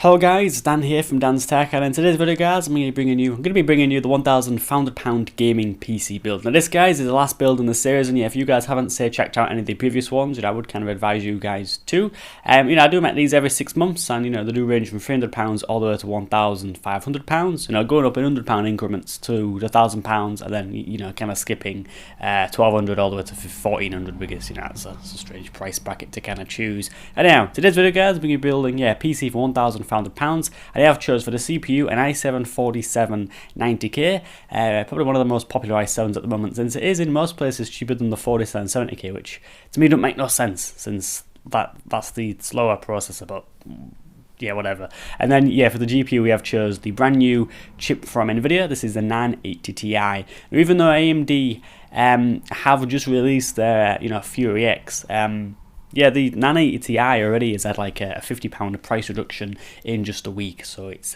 Hello guys, Dan here from Dan's Tech, and in today's video guys, I'm going to be bringing you the £1,000 gaming PC build. Now this guys is the last build in the series, and yeah, if you guys haven't checked out any of the previous ones, I would kind of advise you guys to. I do make these every 6 months, and they do range from £300 all the way to £1,500. Going up in £100 increments to the £1,000, and then kind of skipping £1,200 all the way to £1,400 because that's a strange price bracket to kind of choose. And now today's video guys, we're going to be building PC for £1,500. And I have chose for the CPU an i7-4790K, probably one of the most popular i7s at the moment, since it is in most places cheaper than the 4770K, which to me don't make no sense since that's the slower processor, but yeah, whatever. And then for the GPU we have chose the brand new chip from Nvidia. This is the 980 Ti. Now, even though AMD have just released their Fury X, the 980 Ti already has had like a £50 price reduction in just a week, so it's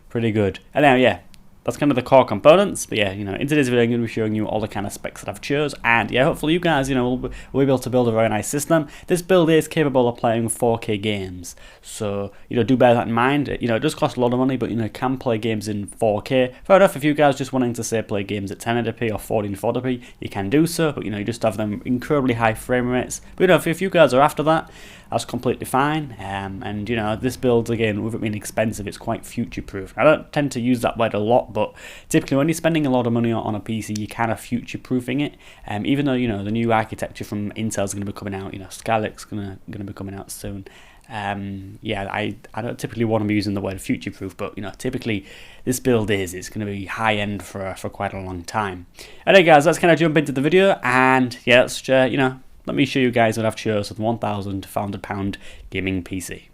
pretty good. And now, that's kind of the core components. But in today's video I'm going to be showing you all the kind of specs that I've chose, and hopefully you guys will be able to build a very nice system. This build is capable of playing 4K games, so do bear that in mind. It does cost a lot of money, but can play games in 4K. Fair enough, if you guys just wanting to play games at 1080p or 1440p, you can do so, but you just have them incredibly high frame rates. But if you guys are after that, that's completely fine. And this build, again, with it being expensive, it's quite future proof. I don't tend to use that word a lot, but typically when you're spending a lot of money on a PC, you're kind of future proofing it. Even though the new architecture from Intel is going to be coming out, Skylak's going to be coming out soon. I don't typically want to be using the word future proof, but typically this build it's going to be high end for quite a long time. Alright guys, let's kind of jump into the video, and let's let me show you guys what I've chosen with the £1,500 gaming PC.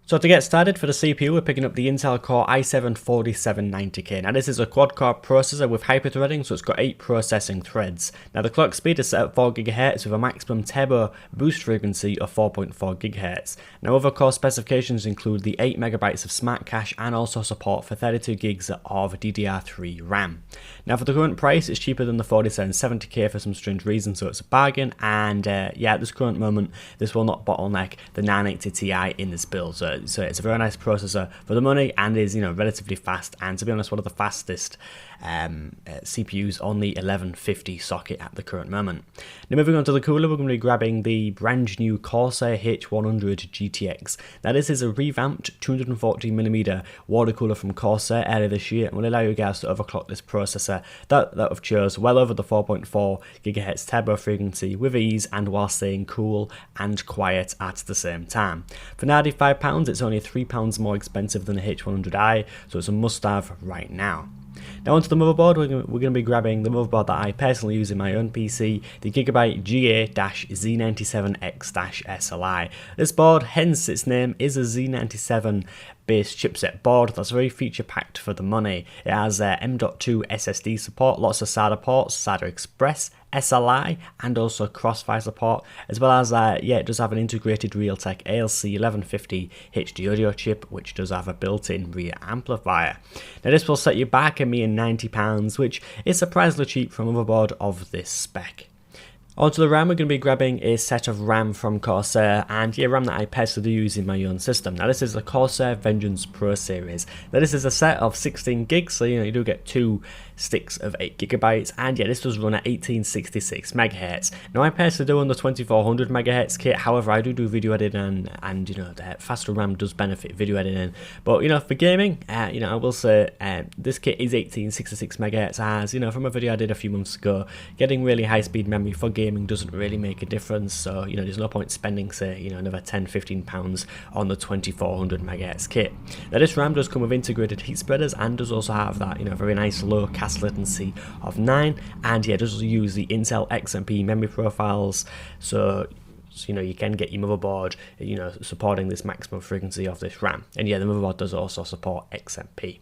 So to get started, for the CPU, we're picking up the Intel Core i7-4790K. Now this is a quad-core processor with hyper-threading, so it's got 8 processing threads. Now the clock speed is set at 4 GHz with a maximum turbo boost frequency of 4.4 GHz. Now other core specifications include the 8 MB of smart cache and also support for 32 gigs of DDR3 RAM. Now for the current price, it's cheaper than the 4770K for some strange reason, so it's a bargain, and at this current moment, this will not bottleneck the 980 Ti in this build. So it's a very nice processor for the money, and is relatively fast, and to be honest, one of the fastest CPUs on the 1150 socket at the current moment. Now moving on to the cooler, we're going to be grabbing the brand new Corsair H100 GTX. Now this is a revamped 240mm water cooler from Corsair earlier this year, and will allow you guys to overclock this processor that I've chose well over the 4.4 GHz turbo frequency with ease, and while staying cool and quiet at the same time. For £95, it's only £3 more expensive than the H100i, so it's a must-have right now. Now onto the motherboard, we're going to be grabbing the motherboard that I personally use in my own PC, the Gigabyte GA-Z97X-SLI. This board, hence its name, is a Z97 based chipset board that's very feature packed for the money. It has M.2 SSD support, lots of SATA ports, SATA Express, SLI, and also Crossfire support, as well as it does have an integrated Realtek ALC 1150 HD audio chip, which does have a built-in rear amplifier. Now this will set you back a mere £90, which is surprisingly cheap for a motherboard of this spec. Onto the RAM, we're going to be grabbing a set of RAM from Corsair, and RAM that I personally use in my own system. Now this is the Corsair Vengeance Pro series. Now this is a set of 16 gigs, so you do get 2 sticks of 8 GB, and this does run at 1866 MHz. Now I personally do on the 2400 MHz kit, however I do video editing, and the faster RAM does benefit video editing. But for gaming, I will say this kit is 1866 MHz, as from a video I did a few months ago, getting really high speed memory for gaming doesn't really make a difference, so there's no point spending another £10-15 on the 2400 MHz kit. Now this RAM does come with integrated heat spreaders, and does also have that very nice low cast latency of 9, and does use the Intel XMP memory profiles, so you can get your motherboard supporting this maximum frequency of this RAM, and the motherboard does also support XMP.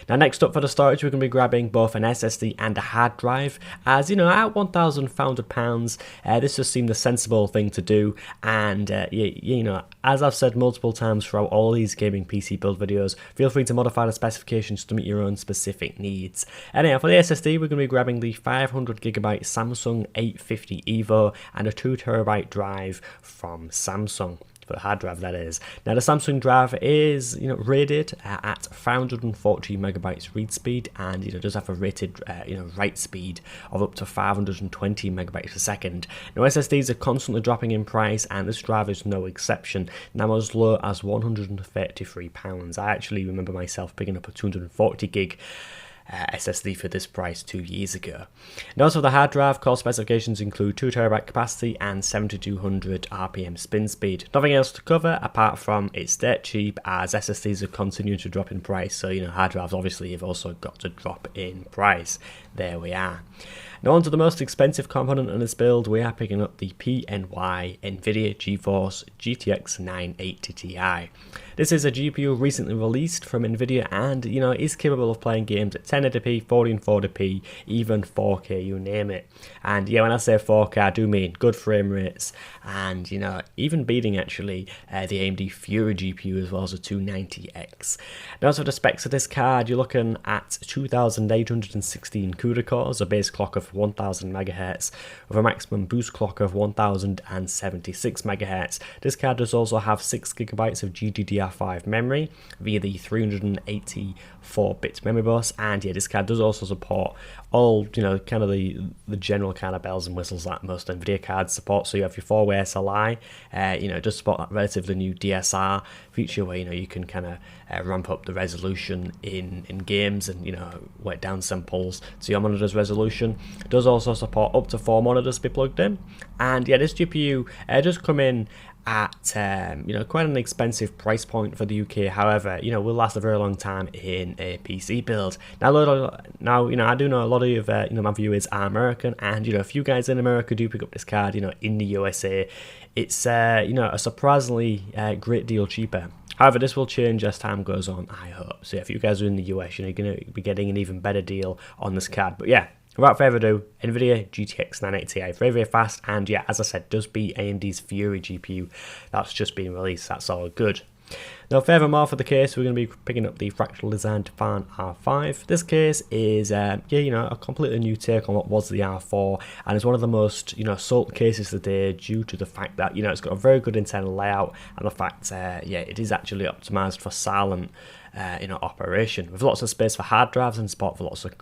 Now next up for the storage, we're going to be grabbing both an SSD and a hard drive, as at £1,500 this just seemed a sensible thing to do, and as I've said multiple times throughout all these gaming PC build videos, feel free to modify the specifications to meet your own specific needs. Anyhow, for the SSD, we're going to be grabbing the 500GB Samsung 850 EVO and a 2TB drive from Samsung. for the hard drive that is. Now the Samsung drive is rated at 540 megabytes read speed, and does have a rated write speed of up to 520 megabytes per second. Now SSDs are constantly dropping in price, and this drive is no exception. Now as low as £133. I actually remember myself picking up a 240 gig SSD for this price 2 years ago. And also the hard drive core specifications include 2TB capacity and 7200 RPM spin speed. Nothing else to cover apart from it's dirt cheap, as SSDs are continuing to drop in price, so hard drives obviously have also got to drop in price. There we are. Now on to the most expensive component in this build, we are picking up the PNY NVIDIA GeForce GTX 980 Ti. This is a GPU recently released from NVIDIA, and is capable of playing games at 1080p, 1440p, even 4K, you name it. And when I say 4K, I do mean good frame rates, and even beating actually the AMD Fury GPU as well as a 290X. Now as for the specs of this card, you're looking at 2816 CUDA cores, a base clock of 1000 MHz with a maximum boost clock of 1076 MHz. This card does also have 6GB of GDDR5 memory via the 384-bit memory bus, and this card does also support all kind of the general kind of bells and whistles that most NVIDIA cards support. So you have your 4-way SLI, it does support that relatively new DSR feature where you can kind of ramp up the resolution in games and wet down samples to your monitor's resolution. It does also support up to 4 monitors to be plugged in, and this GPU does come in at quite an expensive price point for the UK. However, will last a very long time in a PC build. Now I do know a lot of my viewers are American, and if you guys in America do pick up this card in the USA, it's a surprisingly great deal cheaper. However, this will change as time goes on, I hope. So if you guys are in the US, you're going to be getting an even better deal on this card. But without further ado, NVIDIA GTX 980 Ti, very, very fast, and as I said, does beat AMD's Fury GPU that's just been released. That's all good. Now, furthermore, for the case, we're going to be picking up the Fractal Design Tefan R5. This case is, a completely new take on what was the R4, and it's one of the most, sold cases today due to the fact that, it's got a very good internal layout, and the fact, it is actually optimized for silent, operation, with lots of space for hard drives and support for lots of,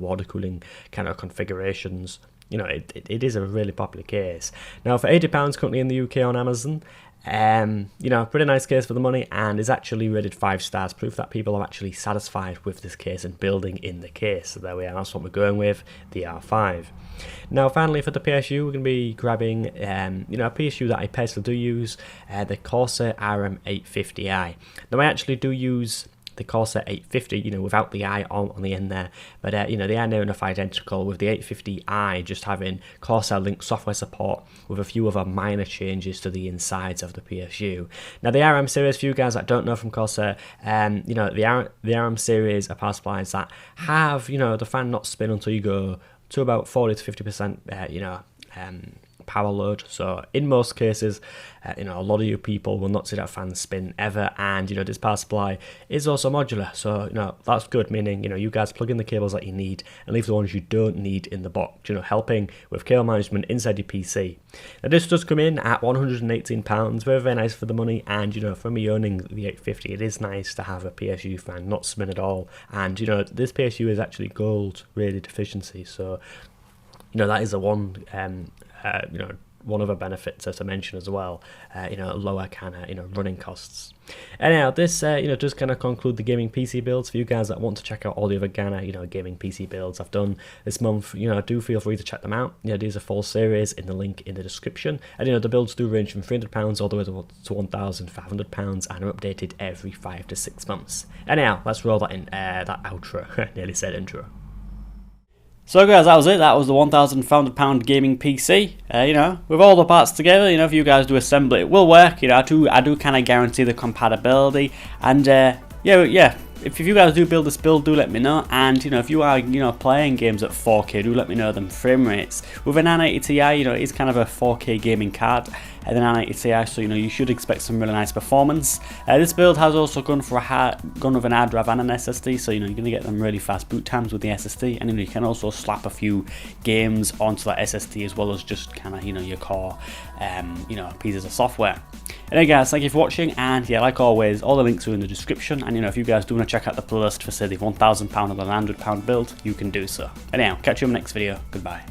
water cooling kind of configurations. It is a really popular case. Now, for £80 currently in the UK on Amazon, pretty nice case for the money, and is actually rated 5 stars, proof that people are actually satisfied with this case and building in the case. So there we are, that's what we're going with, the R5. Now finally for the PSU, we're going to be grabbing a PSU that I personally do use, the Corsair RM850i. Now I actually do use the Corsair 850, without the I on the end there, but they are near enough identical, with the 850i just having Corsair Link software support with a few other minor changes to the insides of the PSU. Now the RM series, for you guys that don't know from Corsair, the RM series are power supplies that have the fan not spin until you go to about 40 to 50% power load. So in most cases, a lot of you people will not see that fan spin ever, and this power supply is also modular, so that's good, meaning you guys plug in the cables that you need and leave the ones you don't need in the box, helping with cable management inside your PC. Now this does come in at £118, very, very nice for the money, and for me owning the 850, it is nice to have a PSU fan not spin at all, and this PSU is actually gold rated efficiency, so that is the one one other benefit to mention as well, lower kind of running costs. Anyhow, this does kind of conclude the gaming PC builds. For you guys that want to check out all the other gaming PC builds I've done this month, do feel free to check them out. These are full series in the link in the description, and the builds do range from £300 all the way to £1,500 and are updated every 5 to 6 months. Anyhow, let's roll that in, that outro. Nearly said intro. So guys, that was it. That was the £1,500 gaming PC. With all the parts together, if you guys do assemble it, it will work. I do kind of guarantee the compatibility, and if you guys do build this build, do let me know. And if you are playing games at 4K, do let me know them frame rates. With an 980 Ti, it is kind of a 4K gaming card, and the 980 Ti, so you should expect some really nice performance. This build has also gone with an hard drive and an SSD, so you're going to get them really fast boot times with the SSD, and you can also slap a few games onto that SSD as well as just kind of your core pieces of software. Anyway guys, thank you for watching, and yeah, like always, all the links are in the description, and if you guys do want to check out the playlist for say the £1,000 or the £900 build, you can do so. Anyhow, catch you in the next video. Goodbye.